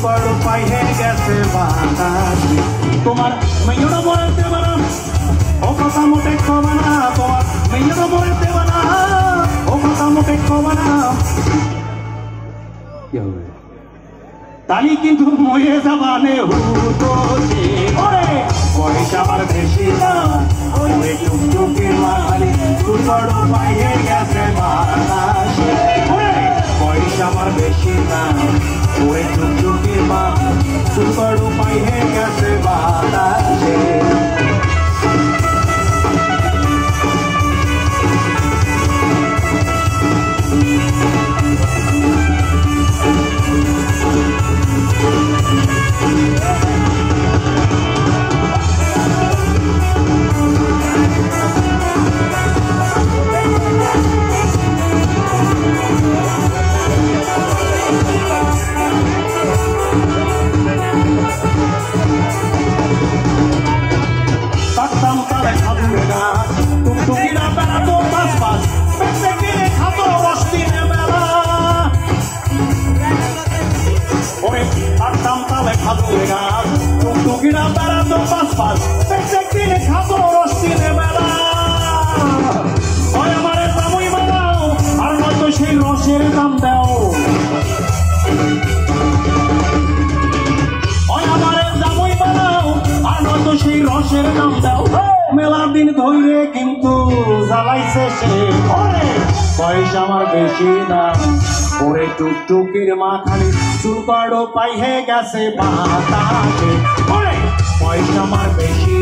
করো পাইয়ে গেছে বাতাসে তোমার মেয়েরা মরে দেবে না ও কথা মোটে কবে না তোমার মেয়েরা মরে দেবে না ও কথা মোটে কবে না কি হবে তালি কিন্তু মরে যাবানে হুতো যে ওরে পয়সা আমার বেশি না ওই টুকটুকির মাখালি চুল করো পাইয়ে গেছে বাতাসে ওরে পয়সা আমার বেশি না ওই টুকটুকির মা চুল করো পাইয়ে গেছে বাতাসে টুকটুকিরা বেড়াতো পাঁচ পাঁচ পেটে কিনে খাতো রসদিনে বেলা ওরে পারতাম তালে খাদুরে গাছ টুকটুকিরা বেড়াতো পাঁচ পাঁচ পেটে কিনে খাতো রসদিনে বেলা ওই আমারে জামুই বানাও আর নয়তো সেই রসের দাম দাও ওই আমারে জামুই বানাও আর নয়তো সেই রসের দাম দাও মেলা দিন ধরে কিন্তু জ্বালাইছে সে ওরে পয়সা আমার বেশি না ওরে টুকটুকির মা খালি চুল করো পাইয়ে গেছে বাতাসে ওরে পয়সা আমার বেশি